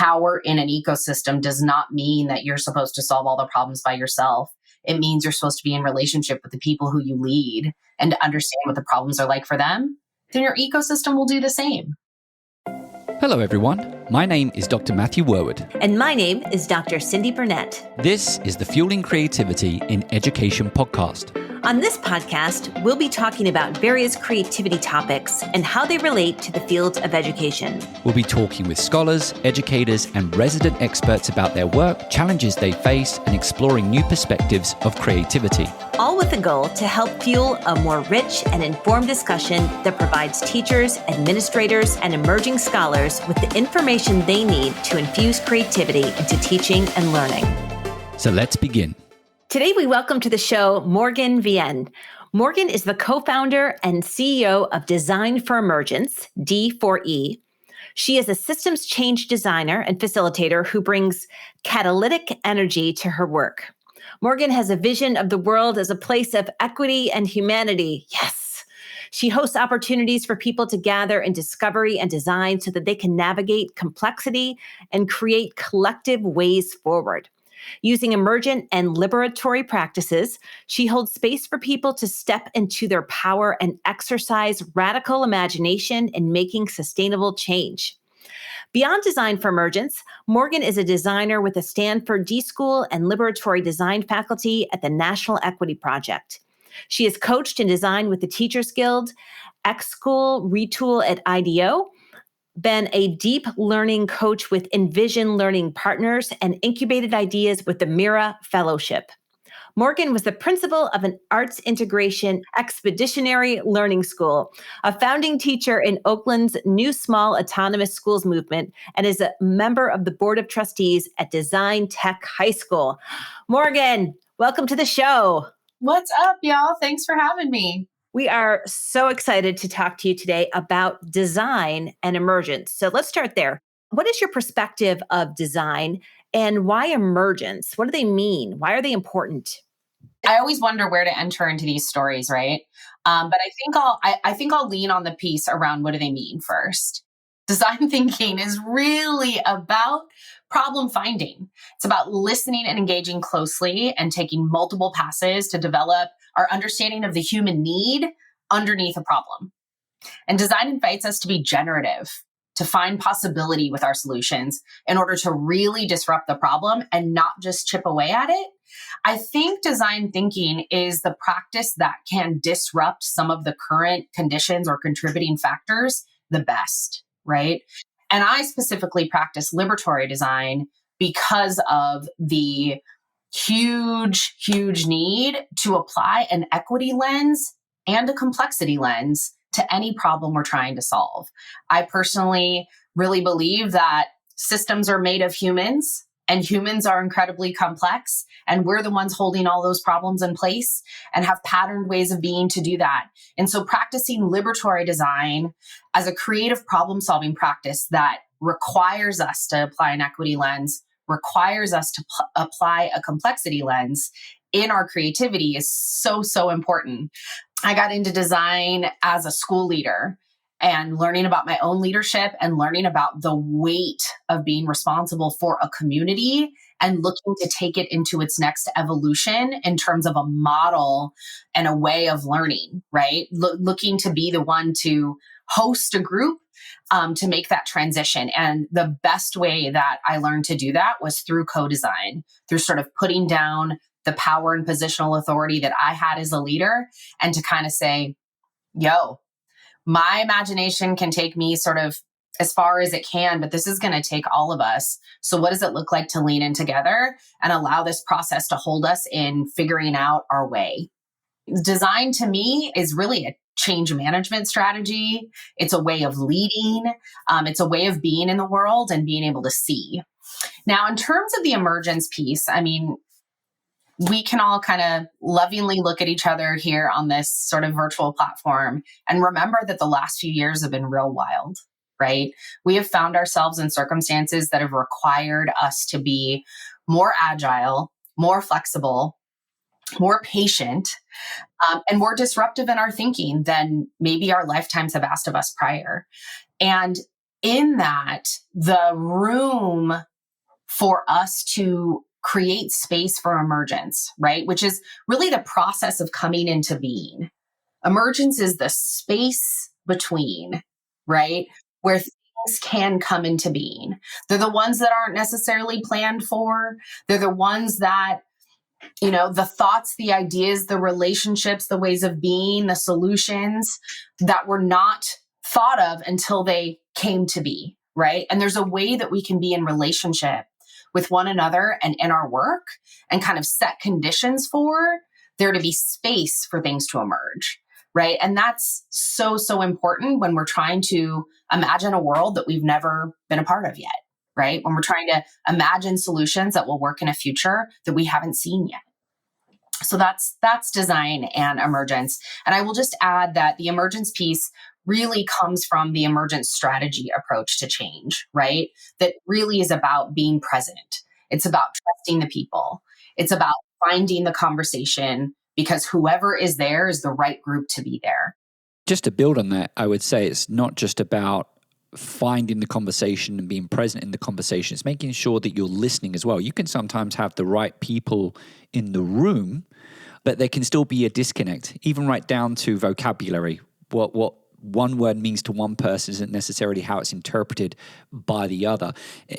power in an ecosystem does not mean that you're supposed to solve all the problems by yourself. It means you're supposed to be in relationship with the people who you lead and to understand what the problems are like for them. Then your ecosystem will do the same. Hello, everyone. My name is Dr. Matthew Worwood. And my name is Dr. Cyndi Burnett. This is the Fueling Creativity in Education podcast. On this podcast, we'll be talking about various creativity topics and how they relate to the field of education. We'll be talking with scholars, educators, and resident experts about their work, challenges they face, and exploring new perspectives of creativity. All with the goal to help fuel a more rich and informed discussion that provides teachers, administrators, and emerging scholars with the information they need to infuse creativity into teaching and learning. So let's begin. Today, we welcome to the show Morgan Vien. Morgan is the co-founder and CEO of Design for Emergence, D4E. She is a systems change designer and facilitator who brings catalytic energy to her work. Morgan has a vision of the world as a place of equity and humanity. Yes. She hosts opportunities for people to gather in discovery and design so that they can navigate complexity and create collective ways forward. Using emergent and liberatory practices, she holds space for people to step into their power and exercise radical imagination in making sustainable change. Beyond Design for Emergence, Morgan is a designer with the Stanford D School and Liberatory Design faculty at the National Equity Project. She has coached and designed with the Teachers Guild, X School, Retool at IDEO, been a deep learning coach with Envision Learning Partners, and incubated ideas with the Mira Fellowship. Morgan was the principal of an arts integration expeditionary learning school, a founding teacher in Oakland's new small autonomous schools movement, and is a member of the board of trustees at Design Tech High School. Morgan, welcome to the show. What's up, y'all? Thanks for having me. We are so excited to talk to you today about design and emergence. So let's start there. What is your perspective of design and why emergence? What do they mean? Why are they important? I always wonder where to enter into these stories, right? But I think I'll lean on the piece around what do they mean first. Design thinking is really about problem finding. It's about listening and engaging closely and taking multiple passes to develop our understanding of the human need underneath a problem. And design invites us to be generative, to find possibility with our solutions in order to really disrupt the problem and not just chip away at it. I think design thinking is the practice that can disrupt some of the current conditions or contributing factors the best, right? And I specifically practice liberatory design because of the huge need to apply an equity lens and a complexity lens to any problem we're trying to solve. I personally really believe that systems are made of humans and humans are incredibly complex, and we're the ones holding all those problems in place and have patterned ways of being to do that. And so practicing liberatory design as a creative problem-solving practice that requires us to apply an equity lens, requires us to apply a complexity lens in our creativity is so important. I got into design as a school leader and learning about my own leadership and learning about the weight of being responsible for a community and looking to take it into its next evolution in terms of a model and a way of learning, right? Looking to be the one to host a group to make that transition. And the best way that I learned to do that was through co-design, through sort of putting down the power and positional authority that I had as a leader and to kind of say, yo, my imagination can take me sort of as far as it can, but this is going to take all of us. So what does it look like to lean in together and allow this process to hold us in figuring out our way? Design to me is really a change management strategy. It's a way of leading. It's a way of being in the world and being able to see. Now, in terms of the emergence piece, I mean, we can all kind of lovingly look at each other here on this sort of virtual platform and remember that the last few years have been real wild, right? We have found ourselves in circumstances that have required us to be more agile, more flexible, more patient, and more disruptive in our thinking than maybe our lifetimes have asked of us prior. And in that, the room for us to create space for emergence, right? Which is really the process of coming into being. Emergence is the space between, right? Where things can come into being. They're the ones that aren't necessarily planned for. They're the ones that, the thoughts, the ideas, the relationships, the ways of being, the solutions that were not thought of until they came to be, right? And there's a way that we can be in relationship with one another and in our work and kind of set conditions for there to be space for things to emerge, right? And that's so, so important when we're trying to imagine a world that we've never been a part of yet, right? When we're trying to imagine solutions that will work in a future that we haven't seen yet. So that's design and emergence. And I will just add that the emergence piece really comes from the emergent strategy approach to change, right? That really is about being present. It's about trusting the people. It's about finding the conversation because whoever is there is the right group to be there. Just to build on that, I would say it's not just about finding the conversation and being present in the conversation. It's making sure that you're listening as well. You can sometimes have the right people in the room, but there can still be a disconnect, even right down to vocabulary. What one word means to one person isn't necessarily how it's interpreted by the other.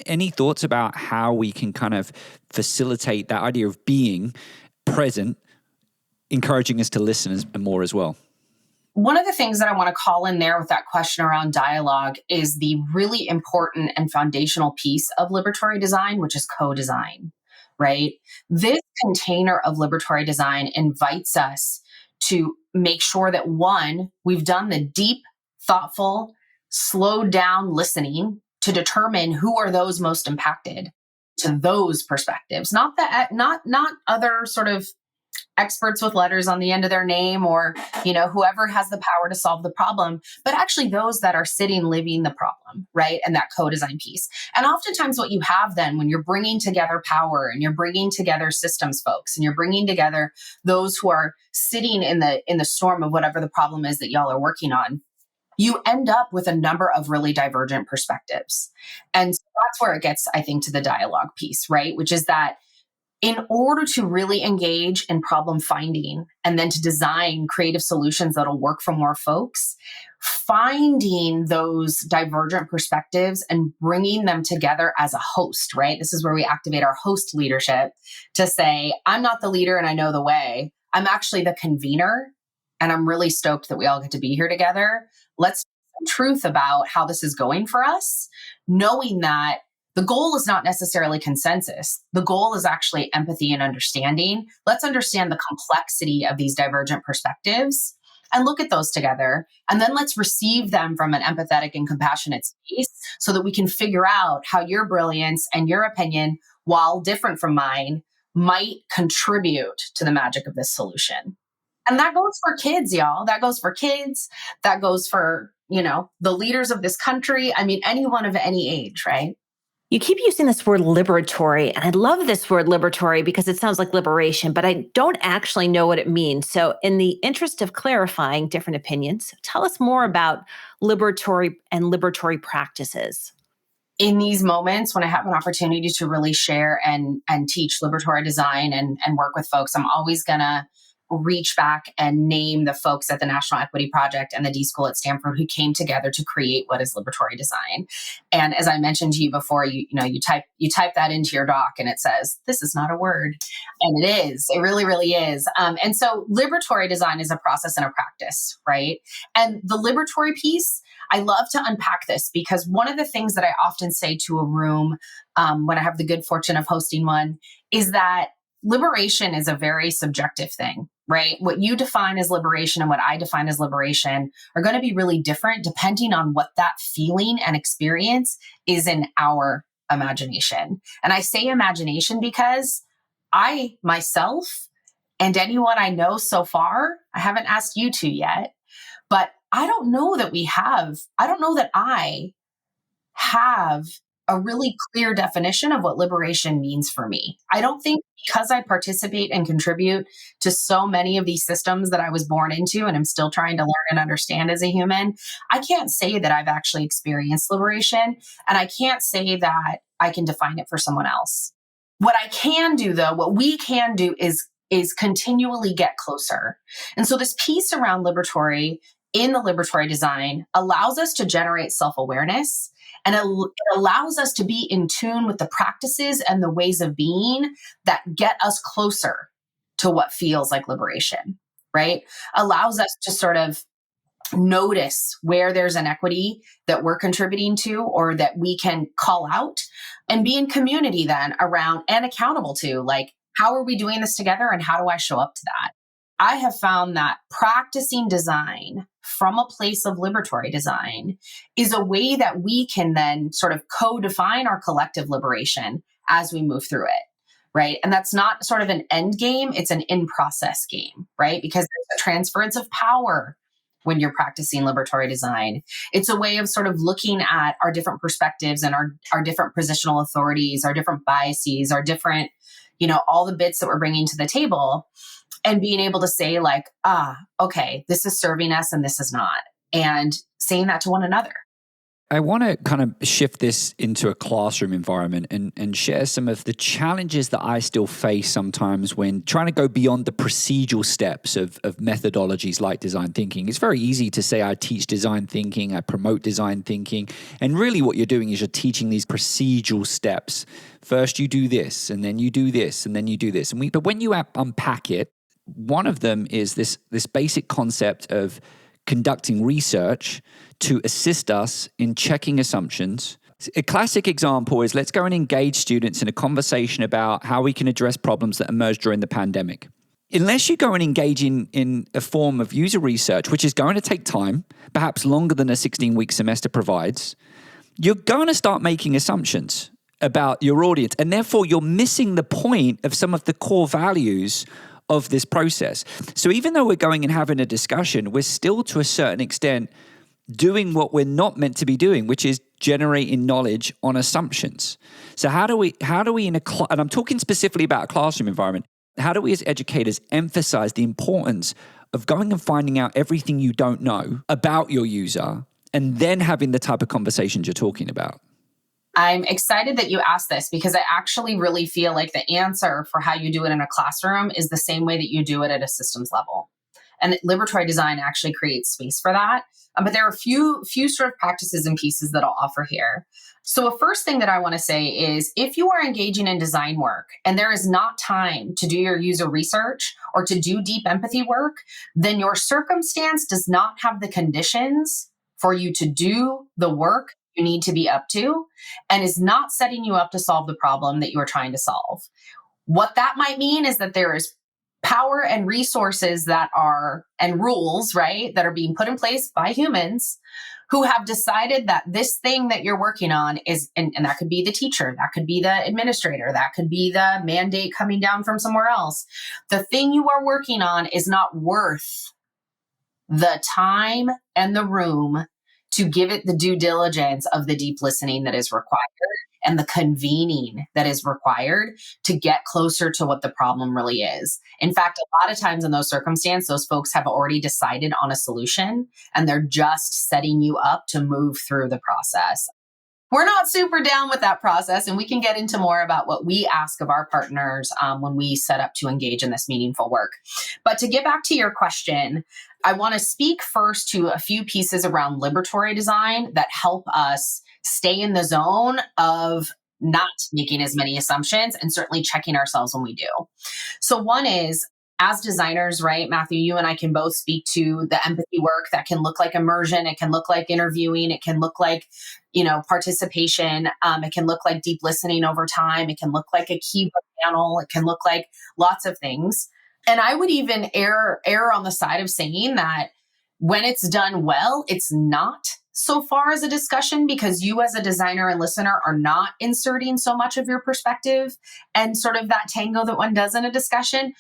Any thoughts about how we can kind of facilitate that idea of being present, encouraging us to listen more as well? One of the things that I want to call in there with that question around dialogue is the really important and foundational piece of liberatory design, which is co-design, right? This container of liberatory design invites us to make sure that, one, we've done the deep, thoughtful, slowed down listening to determine who are those most impacted to those perspectives, not other sort of experts with letters on the end of their name or, whoever has the power to solve the problem, but actually those that are sitting, living the problem, right? And that co-design piece. And oftentimes what you have then when you're bringing together power and you're bringing together systems folks and you're bringing together those who are sitting in the storm of whatever the problem is that y'all are working on, you end up with a number of really divergent perspectives. And so that's where it gets, I think, to the dialogue piece, right? Which is that in order to really engage in problem finding and then to design creative solutions that'll work for more folks, finding those divergent perspectives and bringing them together as a host, right? This is where we activate our host leadership to say, I'm not the leader and I know the way. I'm actually the convener. And I'm really stoked that we all get to be here together. Let's speak truth about how this is going for us, knowing that the goal is not necessarily consensus. The goal is actually empathy and understanding. Let's understand the complexity of these divergent perspectives and look at those together. And then let's receive them from an empathetic and compassionate space so that we can figure out how your brilliance and your opinion, while different from mine, might contribute to the magic of this solution. And that goes for kids, y'all. That goes for kids. That goes for, the leaders of this country. I mean, anyone of any age, right? You keep using this word liberatory, and I love this word liberatory because it sounds like liberation, but I don't actually know what it means. So in the interest of clarifying different opinions, tell us more about liberatory and liberatory practices. In these moments when I have an opportunity to really share and teach liberatory design and work with folks, I'm always going to reach back and name the folks at the National Equity Project and the D School at Stanford who came together to create what is liberatory design. And as I mentioned to you before, you type that into your doc and it says, this is not a word. And it is. It really, really is. And so liberatory design is a process and a practice, right? And the liberatory piece, I love to unpack this because one of the things that I often say to a room when I have the good fortune of hosting one is that liberation is a very subjective thing, right? What you define as liberation and what I define as liberation are going to be really different depending on what that feeling and experience is in our imagination. And I say imagination because I myself and anyone I know so far, I haven't asked you to yet, but I don't know that I have a a really clear definition of what liberation means for me. I don't think because I participate and contribute to so many of these systems that I was born into and I'm still trying to learn and understand as a human, I can't say that I've actually experienced liberation. And I can't say that I can define it for someone else. What I can do, though, what we can do is continually get closer. And so this piece around liberatory in the liberatory design allows us to generate self-awareness, and it allows us to be in tune with the practices and the ways of being that get us closer to what feels like liberation, right? Allows us to sort of notice where there's inequity that we're contributing to or that we can call out, and be in community then around and accountable to, like, how are we doing this together and how do I show up to that? I have found that practicing design from a place of liberatory design is a way that we can then sort of co-define our collective liberation as we move through it, right? And that's not sort of an end game, it's an in-process game, right? Because there's a transference of power when you're practicing liberatory design. It's a way of sort of looking at our different perspectives and our different positional authorities, our different biases, our different, all the bits that we're bringing to the table, and being able to say like, okay, this is serving us and this is not, and saying that to one another. I want to kind of shift this into a classroom environment and share some of the challenges that I still face sometimes when trying to go beyond the procedural steps of methodologies like design thinking. It's very easy to say I teach design thinking, I promote design thinking, and really what you're doing is you're teaching these procedural steps. First you do this, and then you do this, and then you do this. But when you unpack it, one of them is this basic concept of conducting research to assist us in checking assumptions. A classic example is let's go and engage students in a conversation about how we can address problems that emerged during the pandemic. Unless you go and engage in a form of user research, which is going to take time, perhaps longer than a 16-week semester provides, you're going to start making assumptions about your audience. And therefore, you're missing the point of some of the core values of this process. So even though we're going and having a discussion, we're still to a certain extent doing what we're not meant to be doing, which is generating knowledge on assumptions. So how do we and I'm talking specifically about a classroom environment, how do we as educators emphasize the importance of going and finding out everything you don't know about your user and then having the type of conversations you're talking about? I'm excited that you asked this because I actually really feel like the answer for how you do it in a classroom is the same way that you do it at a systems level. And liberatory design actually creates space for that. But there are a few sort of practices and pieces that I'll offer here. So a first thing that I want to say is if you are engaging in design work and there is not time to do your user research or to do deep empathy work, then your circumstance does not have the conditions for you to do the work you need to be up to and is not setting you up to solve the problem that you are trying to solve. What that might mean is that there is power and resources and rules, right, that are being put in place by humans who have decided that this thing that you're working on is, and that could be the teacher, that could be the administrator, that could be the mandate coming down from somewhere else. The thing you are working on is not worth the time and the room to give it the due diligence of the deep listening that is required and the convening that is required to get closer to what the problem really is. In fact, a lot of times in those circumstances, those folks have already decided on a solution and they're just setting you up to move through the process. We're not super down with that process, and we can get into more about what we ask of our partners when we set up to engage in this meaningful work. But to get back to your question, I want to speak first to a few pieces around liberatory design that help us stay in the zone of not making as many assumptions and certainly checking ourselves when we do. So one is, as designers, right, Matthew, you and I can both speak to the empathy work that can look like immersion. It can look like interviewing. It can look like, participation. It can look like deep listening over time. It can look like a keyboard panel. It can look like lots of things. And I would even err on the side of saying that when it's done well, it's not so far as a discussion because you as a designer and listener are not inserting so much of your perspective and sort of that tango that one does in a discussion.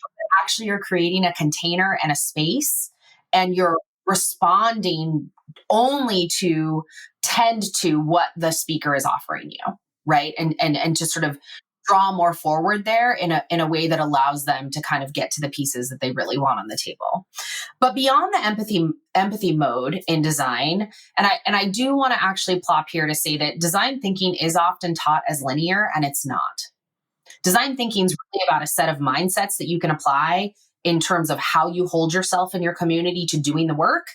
Actually, you're creating a container and a space and you're responding only to tend to what the speaker is offering you. right? And to sort of draw more forward there in a way that allows them to kind of get to the pieces that they really want on the table. But beyond the empathy mode in design, and I do want to actually plop here to say that design thinking is often taught as linear, and it's not. Design thinking is really about a set of mindsets that you can apply in terms of how you hold yourself in your community to doing the work.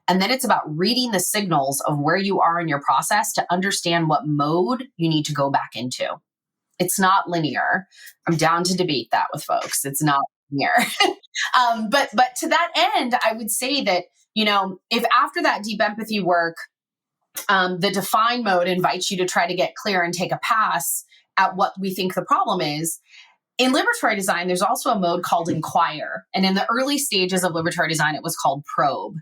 And then it's about reading the signals of where you are in your process to understand what mode you need to go back into. It's not linear. I'm down to debate that with folks. It's not linear. But to that end, I would say that, if after that deep empathy work, the define mode invites you to try to get clear and take a pass at what we think the problem is. In liberatory design, there's also a mode called inquire. And in the early stages of liberatory design, it was called probe.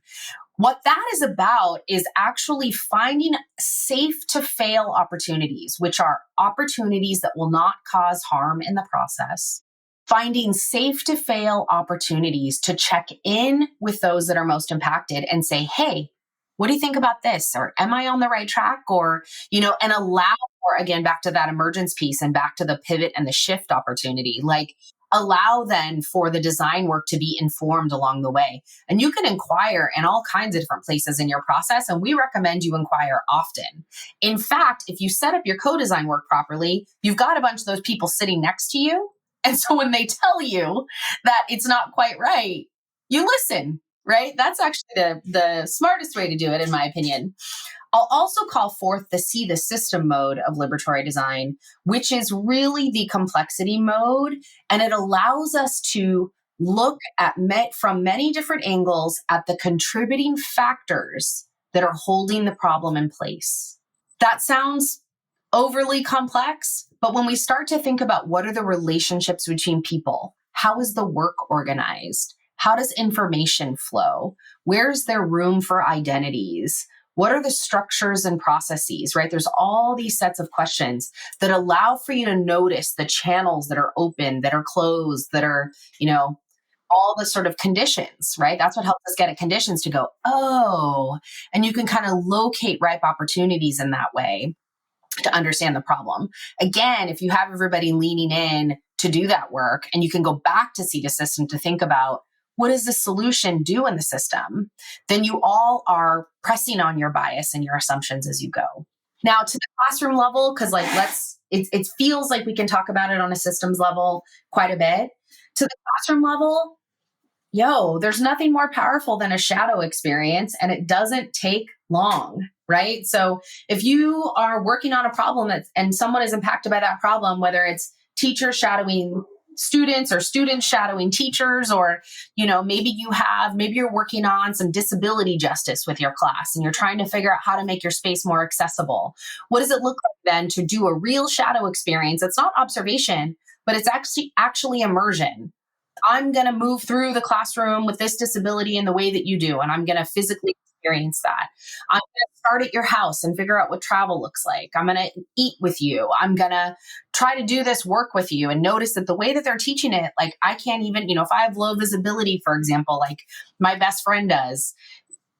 What that is about is actually finding safe to fail opportunities, which are opportunities that will not cause harm in the process. Finding safe to fail opportunities to check in with those that are most impacted and say, hey, what do you think about this? Or am I on the right track? Or, and allow for, again, back to that emergence piece and back to the pivot and the shift opportunity, like allow then for the design work to be informed along the way. And you can inquire in all kinds of different places in your process. And we recommend you inquire often. In fact, if you set up your co-design work properly, you've got a bunch of those people sitting next to you. And so when they tell you that it's not quite right, you listen. Right? That's actually the smartest way to do it, in my opinion. I'll also call forth the see the system mode of liberatory design, which is really the complexity mode. And it allows us to look at from many different angles at the contributing factors that are holding the problem in place. That sounds overly complex, but when we start to think about what are the relationships between people, how is the work organized? How does information flow? Where's there room for identities? What are the structures and processes, right? There's all these sets of questions that allow for you to notice the channels that are open, that are closed, that are, all the sort of conditions, right? That's what helps us get at conditions to go, oh, and you can kind of locate ripe opportunities in that way to understand the problem. Again, if you have everybody leaning in to do that work, and you can go back to see the system to think about, what does the solution do in the system? Then you all are pressing on your bias and your assumptions as you go. Now to the classroom level, because it feels like we can talk about it on a systems level quite a bit. To the classroom level, there's nothing more powerful than a shadow experience, and it doesn't take long, right? So if you are working on a problem and someone is impacted by that problem, whether it's teachers shadowing students or students shadowing teachers, or, maybe you're working on some disability justice with your class and you're trying to figure out how to make your space more accessible. What does it look like then to do a real shadow experience? It's not observation, but it's actually immersion. I'm going to move through the classroom with this disability in the way that you do, and I'm going to physically experience that. I'm going to start at your house and figure out what travel looks like. I'm going to eat with you. I'm going to try to do this work with you and notice that the way that they're teaching it, like I can't even, if I have low visibility, for example, like my best friend does,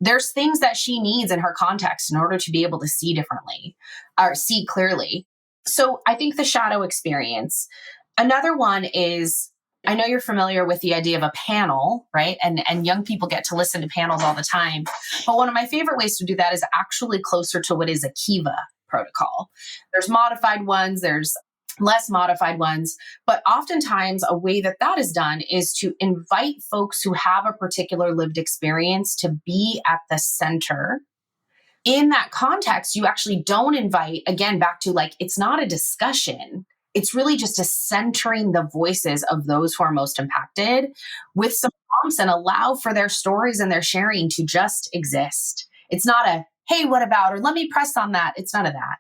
there's things that she needs in her context in order to be able to see differently or see clearly. So I think the shadow experience. Another one is, I know you're familiar with the idea of a panel, right? And young people get to listen to panels all the time. But one of my favorite ways to do that is actually closer to what is a Kiva protocol. There's modified ones, there's less modified ones, but oftentimes a way that is done is to invite folks who have a particular lived experience to be at the center. In that context, you actually don't invite, again, back to it's not a discussion. It's really just a centering the voices of those who are most impacted with some prompts and allow for their stories and their sharing to just exist. It's not a, hey, what about, or let me press on that. It's none of that.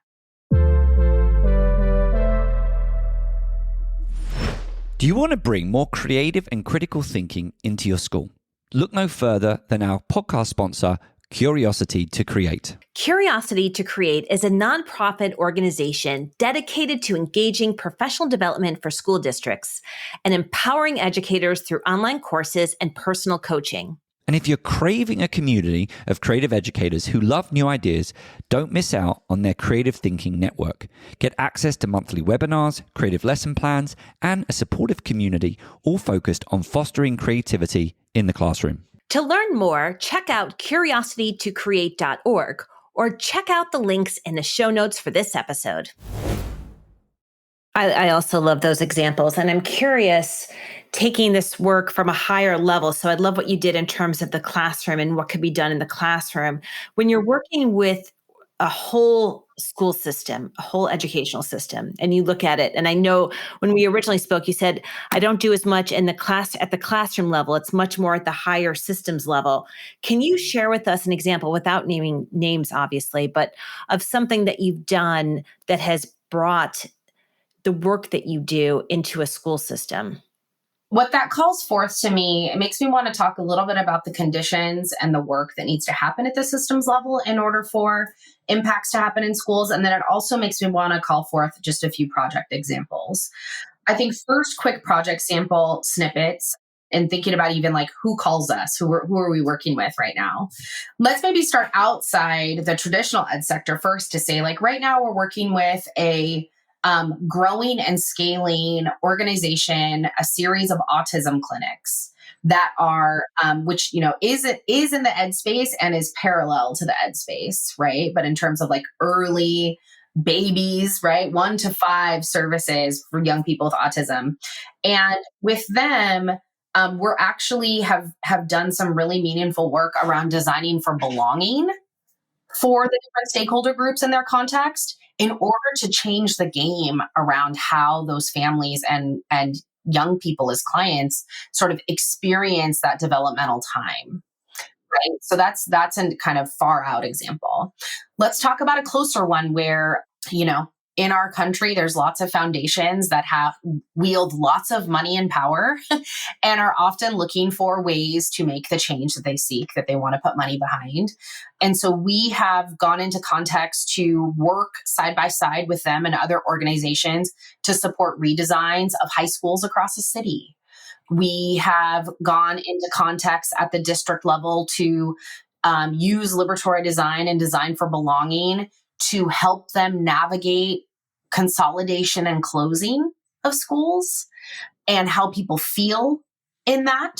Do you want to bring more creative and critical thinking into your school? Look no further than our podcast sponsor, Curiosity to Create. Curiosity to Create is a nonprofit organization dedicated to engaging professional development for school districts and empowering educators through online courses and personal coaching. And if you're craving a community of creative educators who love new ideas, don't miss out on their Creative Thinking Network. Get access to monthly webinars, creative lesson plans, and a supportive community, all focused on fostering creativity in the classroom. To learn more, check out curiositytocreate.org or check out the links in the show notes for this episode. I also love those examples, and I'm curious, taking this work from a higher level. So I love what you did in terms of the classroom and what could be done in the classroom. When you're working with a whole school system, a whole educational system, and you look at it, and I know when we originally spoke, you said, I don't do as much in the class at the classroom level. It's much more at the higher systems level. Can you share with us an example, without naming names, obviously, but of something that you've done that has brought the work that you do into a school system? What that calls forth to me, it makes me want to talk a little bit about the conditions and the work that needs to happen at the systems level in order for impacts to happen in schools. And then it also makes me want to call forth just a few project examples. I think first, quick project sample snippets and thinking about even like who calls us, who are we working with right now. Let's maybe start outside the traditional ed sector first to say, like, right now we're working with a growing and scaling organization, a series of autism clinics that are, which, is in the ed space and is parallel to the ed space, right? But in terms of like early babies, right? 1 to 5 services for young people with autism. And with them, we're actually have done some really meaningful work around designing for belonging for the different stakeholder groups in their context in order to change the game around how those families and young people as clients sort of experience that developmental time. Right. So that's a kind of far out example. Let's talk about a closer one where, in our country, there's lots of foundations that have wield lots of money and power and are often looking for ways to make the change that they seek, that they want to put money behind. And so we have gone into context to work side by side with them and other organizations to support redesigns of high schools across the city. We have gone into context at the district level to use liberatory design and design for belonging to help them navigate consolidation and closing of schools and how people feel in that.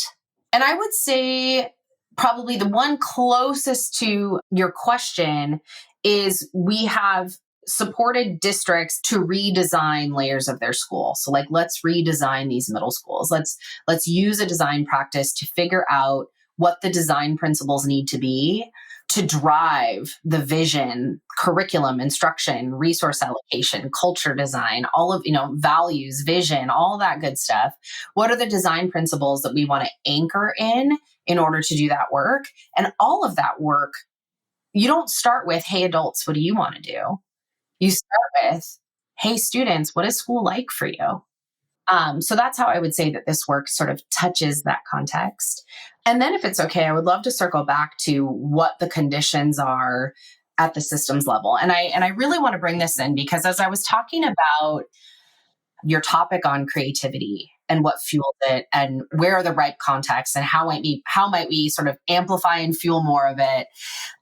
And I would say probably the one closest to your question is we have supported districts to redesign layers of their school. So like, let's redesign these middle schools. Let's use a design practice to figure out what the design principles need to be to drive the vision, curriculum, instruction, resource allocation, culture design, all of, values, vision, all that good stuff. What are the design principles that we want to anchor in order to do that work? And all of that work, you don't start with, hey, adults, what do you want to do? You start with, hey, students, what is school like for you? So that's how I would say that this work sort of touches that context. And then if it's okay, I would love to circle back to what the conditions are at the systems level. And I really want to bring this in because as I was talking about your topic on creativity and what fueled it and where are the right contexts and how might we sort of amplify and fuel more of it,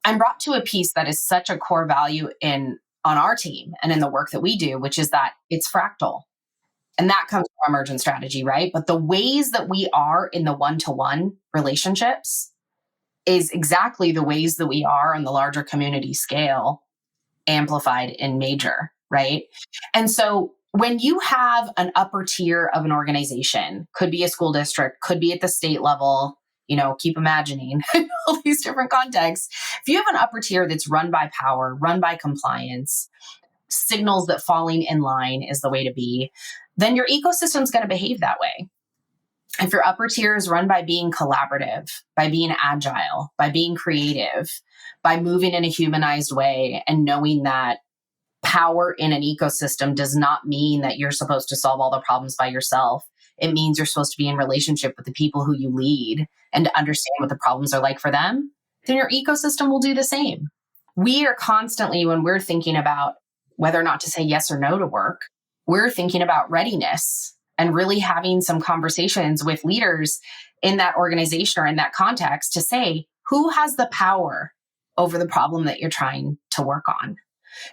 I'm brought to a piece that is such a core value on our team and in the work that we do, which is that it's fractal. And that comes from emergent strategy, right? But the ways that we are in the one-to-one relationships is exactly the ways that we are on the larger community scale, amplified in major, right? And so when you have an upper tier of an organization, could be a school district, could be at the state level, keep imagining all these different contexts. If you have an upper tier that's run by power, run by compliance, signals that falling in line is the way to be, then your ecosystem is going to behave that way. If your upper tier is run by being collaborative, by being agile, by being creative, by moving in a humanized way and knowing that power in an ecosystem does not mean that you're supposed to solve all the problems by yourself. It means you're supposed to be in relationship with the people who you lead and to understand what the problems are like for them, then your ecosystem will do the same. We are constantly, when we're thinking about whether or not to say yes or no to work, we're thinking about readiness and really having some conversations with leaders in that organization or in that context to say, who has the power over the problem that you're trying to work on?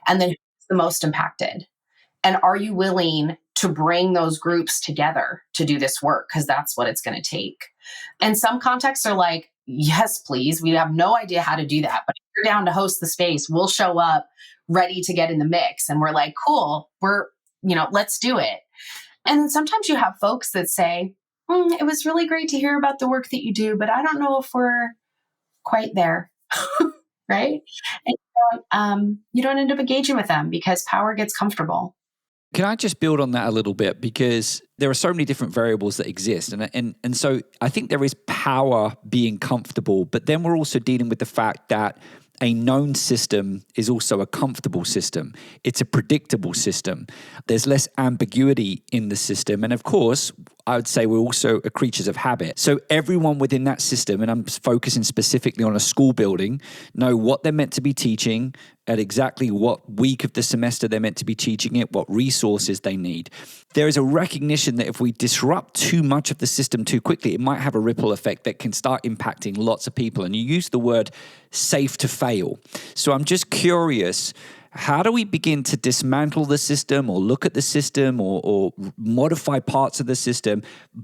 And then who's the most impacted? And are you willing to bring those groups together to do this work? Because that's what it's going to take. And some contexts are like, yes, please. We have no idea how to do that. But if you're down to host the space, we'll show up ready to get in the mix. And we're like, cool, let's do it. And then sometimes you have folks that say, it was really great to hear about the work that you do, but I don't know if we're quite there. Right? And you don't end up engaging with them because power gets comfortable. Can I just build on that a little bit? Because there are so many different variables that exist. And so I think there is power being comfortable, but then we're also dealing with the fact that a known system is also a comfortable system. It's a predictable system. There's less ambiguity in the system. And of course, I would say we're also creatures of habit. So everyone within that system, and I'm focusing specifically on a school building, know what they're meant to be teaching at exactly what week of the semester they're meant to be teaching it, what resources they need. There is a recognition that if we disrupt too much of the system too quickly, it might have a ripple effect that can start impacting lots of people. And you use the word safe to fail. So I'm just curious, how do we begin to dismantle the system or look at the system or modify parts of the system,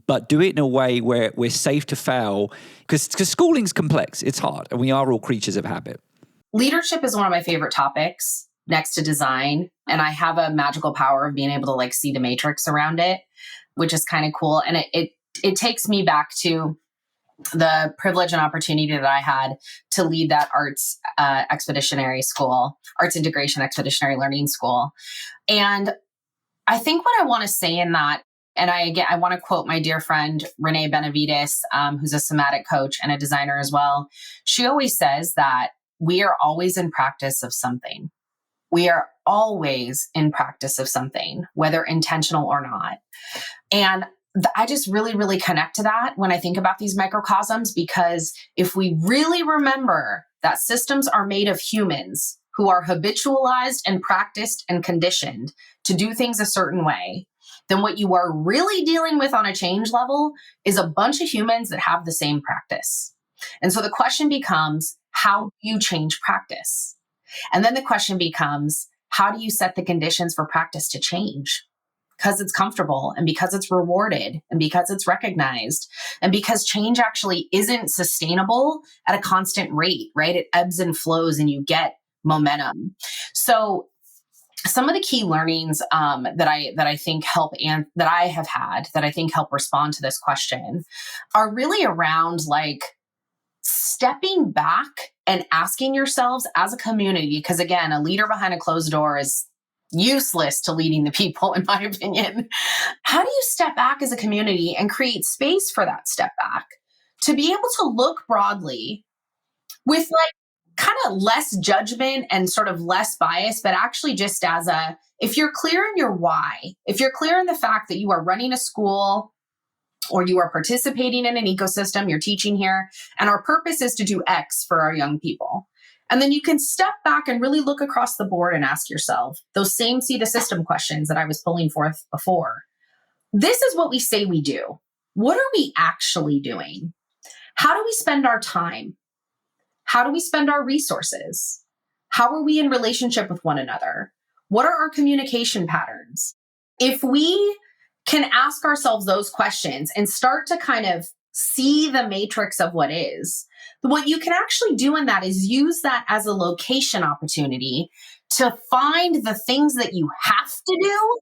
but do it in a way where we're safe to fail? Because schooling's complex, it's hard, and we are all creatures of habit. Leadership is one of my favorite topics next to design. And I have a magical power of being able to see the matrix around it, which is kind of cool. And it takes me back to the privilege and opportunity that I had to lead that arts expeditionary school, arts integration expeditionary learning school. And I think what I want to say in that, and I want to quote my dear friend, Renee Benavides, who's a somatic coach and a designer as well. She always says that we are always in practice of something. We are always in practice of something, whether intentional or not. And I just really, really connect to that when I think about these microcosms, because if we really remember that systems are made of humans who are habitualized and practiced and conditioned to do things a certain way, then what you are really dealing with on a change level is a bunch of humans that have the same practice. And so the question becomes, how do you change practice? And then the question becomes, how do you set the conditions for practice to change? Because it's comfortable and because it's rewarded and because it's recognized and because change actually isn't sustainable at a constant rate, right? It ebbs and flows and you get momentum. So some of the key learnings that I think help and that I have had that I think help respond to this question are really around stepping back and asking yourselves as a community, because again, a leader behind a closed door is useless to leading the people, in my opinion. How do you step back as a community and create space for that step back to be able to look broadly with kind of less judgment and sort of less bias, but actually just if you're clear in your why, if you're clear in the fact that you are running a school or you are participating in an ecosystem, you're teaching here, and our purpose is to do X for our young people. And then you can step back and really look across the board and ask yourself those same see the system questions that I was pulling forth before. This is what we say we do. What are we actually doing? How do we spend our time? How do we spend our resources? How are we in relationship with one another? What are our communication patterns? If we can ask ourselves those questions and start to kind of see the matrix of what is, what you can actually do in that is use that as a location opportunity to find the things that you have to do.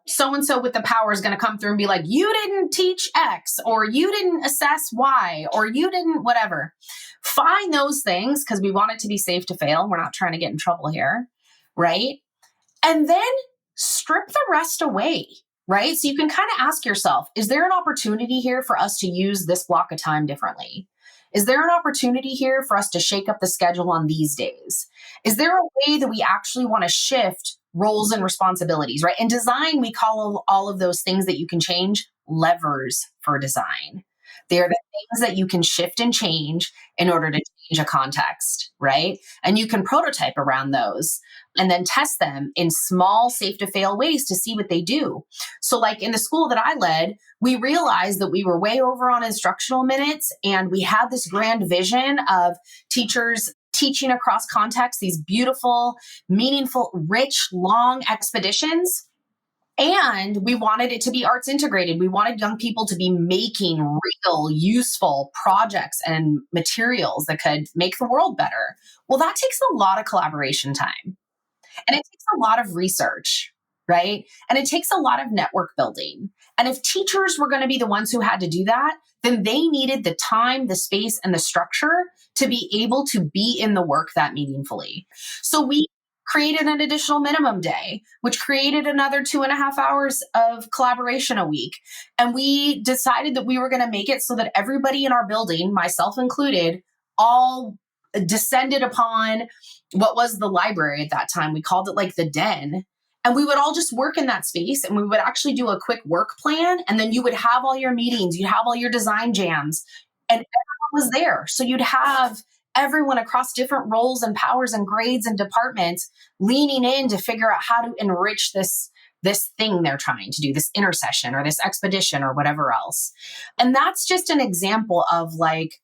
So-and-so with the power is going to come through and be like, you didn't teach X, or you didn't assess Y, or you didn't whatever. Find those things because we want it to be safe to fail. We're not trying to get in trouble here, right? And then strip the rest away. Right? So you can kind of ask yourself, is there an opportunity here for us to use this block of time differently? Is there an opportunity here for us to shake up the schedule on these days? Is there a way that we actually want to shift roles and responsibilities, right? In design, we call all of those things that you can change levers for design. They are the things that you can shift and change in order to change a context, right? And you can prototype around those and then test them in small, safe to fail ways to see what they do. So, like in the school that I led, we realized that we were way over on instructional minutes, and we had this grand vision of teachers teaching across context, these beautiful, meaningful, rich, long expeditions. And we wanted it to be arts integrated. We wanted young people to be making real, useful projects and materials that could make the world better. Well, that takes a lot of collaboration time. And it takes a lot of research, right? And it takes a lot of network building. And if teachers were going to be the ones who had to do that, then they needed the time, the space, and the structure to be able to be in the work that meaningfully. So we created an additional minimum day, which created another 2.5 hours of collaboration a week. And we decided that we were going to make it so that everybody in our building, myself included, all descended upon what was the library at that time. We called it like the den. And we would all just work in that space, and we would actually do a quick work plan. And then you would have all your meetings, you'd have all your design jams, and everyone was there. So you'd have everyone across different roles and powers and grades and departments leaning in to figure out how to enrich this thing they're trying to do, this intercession or this expedition or whatever else. And that's just an example of like,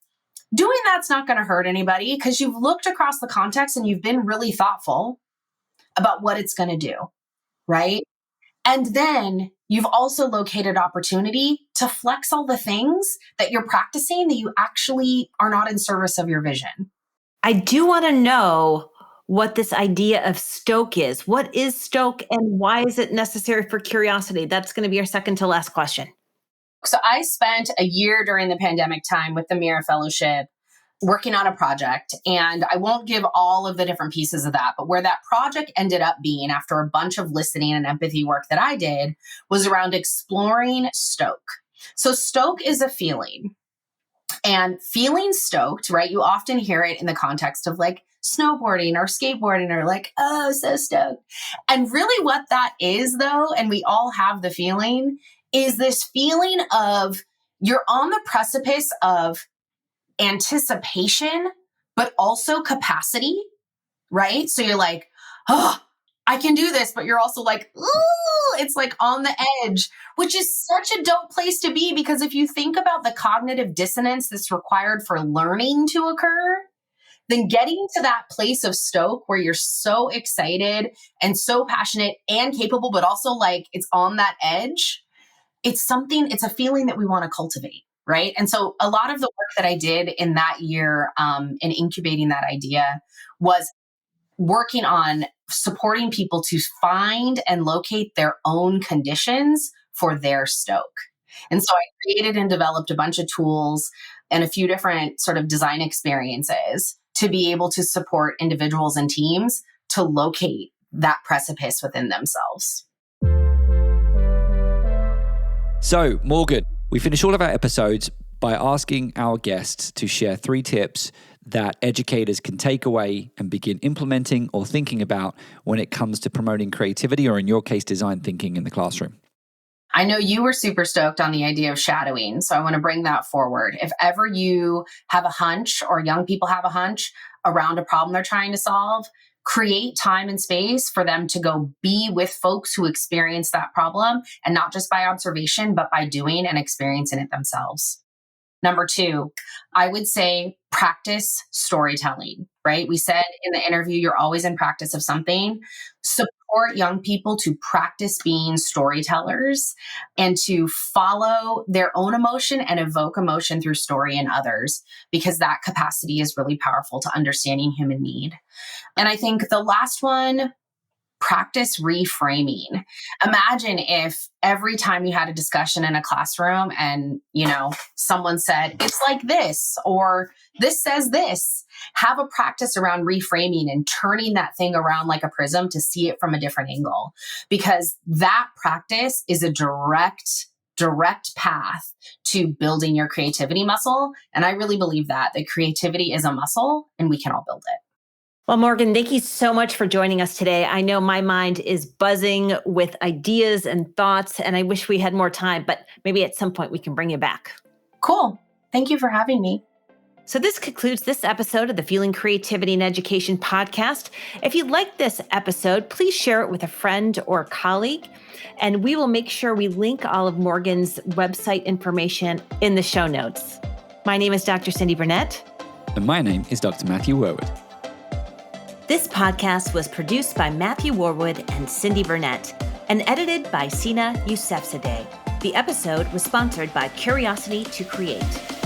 doing that's not going to hurt anybody because you've looked across the context and you've been really thoughtful about what it's going to do, right? And then you've also located opportunity to flex all the things that you're practicing that you actually are not in service of your vision. I do want to know what this idea of Stoke is. What is Stoke and why is it necessary for curiosity? That's going to be our second to last question. So I spent a year during the pandemic time with the Mira Fellowship working on a project. And I won't give all of the different pieces of that, but where that project ended up being after a bunch of listening and empathy work that I did was around exploring Stoke. So Stoke is a feeling. And feeling stoked, right? You often hear it in the context of like snowboarding or skateboarding or like, oh, so stoked. And really what that is though, and we all have the feeling, is this feeling of you're on the precipice of anticipation, but also capacity, right? So you're like, oh, I can do this, but you're also like, ooh, it's like on the edge, which is such a dope place to be because if you think about the cognitive dissonance that's required for learning to occur, then getting to that place of Stoke where you're so excited and so passionate and capable, but also like it's on that edge, it's a feeling that we want to cultivate. Right. And so a lot of the work that I did in that year in incubating that idea was working on supporting people to find and locate their own conditions for their Stoke. And so I created and developed a bunch of tools and a few different sort of design experiences to be able to support individuals and teams to locate that precipice within themselves. So, Morgan, we finish all of our episodes by asking our guests to share 3 tips that educators can take away and begin implementing or thinking about when it comes to promoting creativity or, in your case, design thinking in the classroom. I know you were super stoked on the idea of shadowing, so I want to bring that forward. If ever you have a hunch or young people have a hunch around a problem they're trying to solve, create time and space for them to go be with folks who experience that problem, and not just by observation, but by doing and experiencing it themselves. Number 2, I would say practice storytelling, right? We said in the interview, you're always in practice of something. Support young people to practice being storytellers and to follow their own emotion and evoke emotion through story in others, because that capacity is really powerful to understanding human need. And I think the last one, practice reframing. Imagine if every time you had a discussion in a classroom and, someone said, it's like this, or this says this, have a practice around reframing and turning that thing around like a prism to see it from a different angle, because that practice is a direct path to building your creativity muscle. And I really believe that creativity is a muscle and we can all build it. Well, Morgan, thank you so much for joining us today. I know my mind is buzzing with ideas and thoughts, and I wish we had more time, but maybe at some point we can bring you back. Cool. Thank you for having me. So this concludes this episode of the Fueling Creativity and Education podcast. If you like this episode, please share it with a friend or colleague, and we will make sure we link all of Morgan's website information in the show notes. My name is Dr. Cyndi Burnett. And my name is Dr. Matthew Worwood. This podcast was produced by Matthew Worwood and Cyndi Burnett and edited by Sina Yousefzadeh. The episode was sponsored by Curiosity to Create.